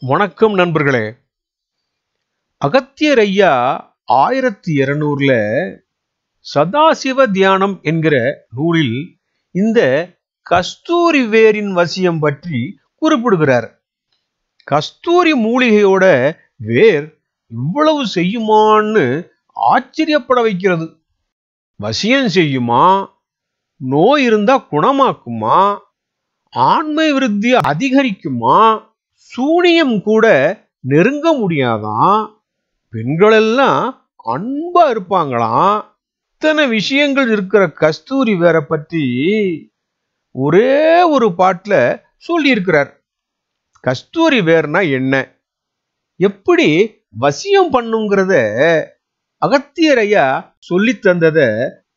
வணக்கம் நண்பர்களே. அகத்தியர் ஐயா 1200ல சதாசிவ தியானம் என்கிற நூலில் இந்த கஸ்தூரி வேரின் வசியம் பற்றி குறிப்பிடுகிறார். கஸ்தூரி மூலிகையோட வேர் இவ்வளவு செய்யுமான்னு ஆச்சரியப்பட வைக்கிறது. வசியம் செய்யுமா, நோய் இருந்தா குணமாக்குமா, ஆண்மை விருத்தி அதிகரிக்குமா, சூனியம் கூட நெருங்க முடியாதான், பெண்களெல்லாம் அன்பா இருப்பாங்களாம். இத்தனை விஷயங்கள் இருக்கிற கஸ்தூரி வேரை பற்றி ஒரே ஒரு பாட்டுல சொல்லி இருக்கிறார். கஸ்தூரி வேர்னா என்ன, எப்படி வசியம் பண்ணுங்கிறத அகத்தியர் ஐயா சொல்லி தந்தத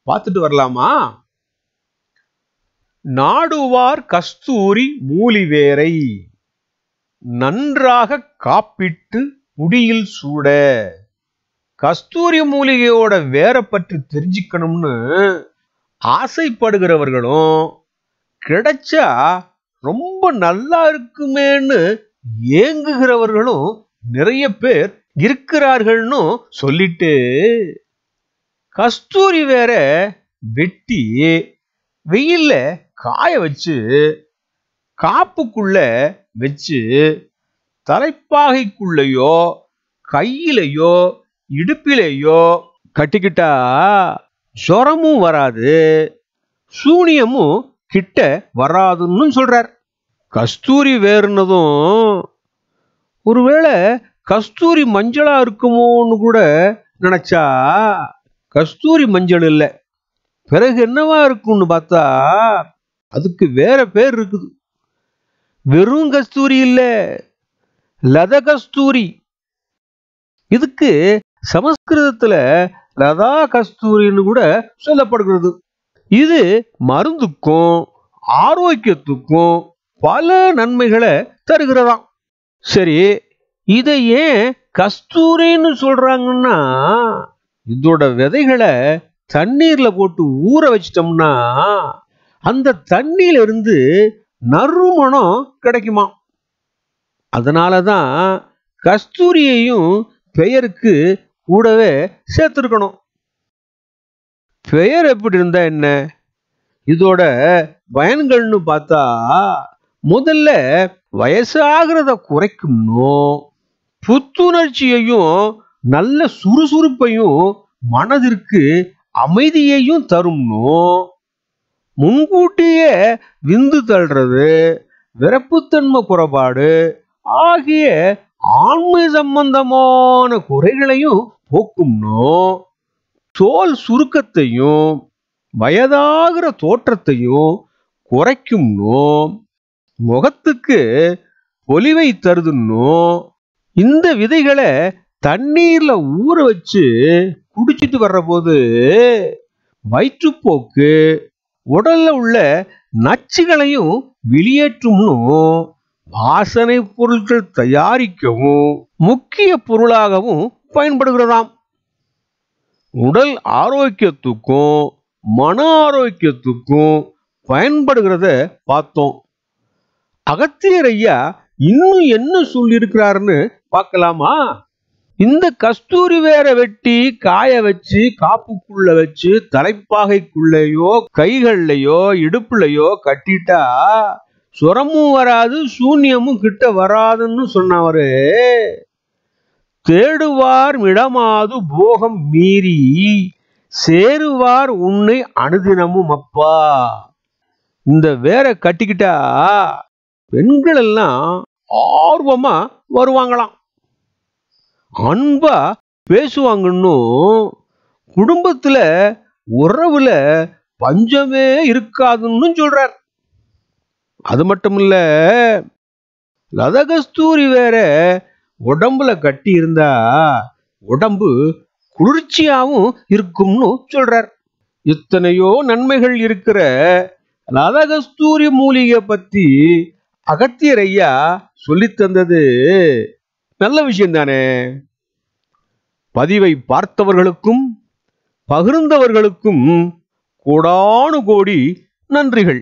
பார்த்துட்டு வரலாமா? நாடுவார் கஸ்தூரி மூலி வேரை நன்றாக காப்பிட்டு முடியில் சூட. கஸ்தூரி மூலிகையோட வேற பற்றி தெரிஞ்சுக்கணும்னு ஆசைப்படுகிறவர்களும், கிடைச்சா ரொம்ப நல்லா இருக்குமேன்னு ஏங்குகிறவர்களும் நிறைய பேர் இருக்கிறார்கள்னு சொல்லிட்டு, கஸ்தூரி வேற வெட்டி வெயில்ல காய வச்சு காப்புக்குள்ள வச்சு தலைப்பாகைக்குள்ளேயோ கையிலையோ இடுப்பிலேயோ கட்டிக்கிட்டா ஜுரமும் வராது, சூனியமும் கிட்ட வராதுன்னு சொல்றார். கஸ்தூரி வேறுனதும் ஒருவேளை கஸ்தூரி மஞ்சளா இருக்குமோன்னு கூட நினைச்சா கஸ்தூரி மஞ்சள் இல்லை. பிறகு என்னவா இருக்கும்னு பார்த்தா அதுக்கு வேற பேர் இருக்குது. வெறும் கஸ்தூரி இல்ல, லத கஸ்தூரி. இதுக்கு சமஸ்கிருதத்துல லதா கஸ்தூரின்னு கூட சொல்லப்படுகிறது. இது மருந்துக்கும் ஆரோக்கியத்துக்கும் பல நன்மைகளை தருகிறதாம். சரி, இதை ஏன் கஸ்தூரின்னு சொல்றாங்கன்னா, இதோட விதைகளை தண்ணீர்ல போட்டு ஊற வச்சிட்டோம்னா அந்த தண்ணியில இருந்து நறுமணம் கிடைக்குமா. அதனாலதான் கஸ்தூரியையும் பெயருக்கு கூடவே சேர்த்திருக்கணும். பெயர் எப்படி இருந்தா என்ன, இதோட பயன்கள்னு பார்த்தா முதல்ல வயசாகிறத குறைக்கும்னும், புத்துணர்ச்சியையும் நல்ல சுறுசுறுப்பையும் மனதிற்கு அமைதியையும் தரும்னும், முன்கூட்டியே விந்து தள்ளுறது, விரப்புத்தன்மை குறைபாடு ஆகிய ஆண்மை சம்பந்தமான குறைகளையும் போக்கும்னும், தோல் சுருக்கத்தையும் வயதாகிற தோற்றத்தையும் குறைக்கும்னும், முகத்துக்கு பொலிவை தருதுன்னும், இந்த விதைகளை தண்ணீர்ல ஊற வச்சு குடிச்சிட்டு வர்ற போது வயிற்றுப்போக்கு, உடல்ல உள்ள நச்சுகளையும் வெளியேற்றும்னு, வாசனை பொருட்கள் தயாரிக்கவும் முக்கிய பொருளாகவும் பயன்படுகிறதாம். உடல் ஆரோக்கியத்துக்கும் மன ஆரோக்கியத்துக்கும் பயன்படுகிறத பார்த்தோம். அகத்தியர் ஐயா இன்னும் என்ன சொல்லியிருக்கிறாருன்னு பார்க்கலாமா? இந்த கஸ்தூரி வேரை வெட்டி காய வச்சு காப்புக்குள்ள வச்சு தலைப்பாகைக்குள்ளேயோ கைகள்லையோ இடுப்புலையோ கட்டிட்டா சுரமும் வராது, சூன்யமும் கிட்ட வராதுன்னு சொன்னவரு, தேடுவார் மிடமாது போகம் மீறி சேருவார் உன்னை அனுதினமும் அப்பா. இந்த வேரை கட்டிக்கிட்டா பெண்கள் எல்லாம் ஆர்வமா வருவாங்களாம், அன்பா பேசுவாங்கன்னு, குடும்பத்துல உறவுல பஞ்சமே இருக்காதுன்னு சொல்றார். அது மட்டும் இல்ல, லத கஸ்தூரி வேற உடம்புல கட்டி இருந்தா உடம்பு குளிர்ச்சியாவும் இருக்கும்னு சொல்றார். இத்தனையோ நன்மைகள் இருக்கிற லத கஸ்தூரி மூலிகை பத்தி அகத்தியர் ஐயா சொல்லி தந்தது நல்ல விஷயம் தானே. பதிவை பார்த்தவர்களுக்கும் பகிர்ந்தவர்களுக்கும் கோடானு கோடி நன்றிகள்.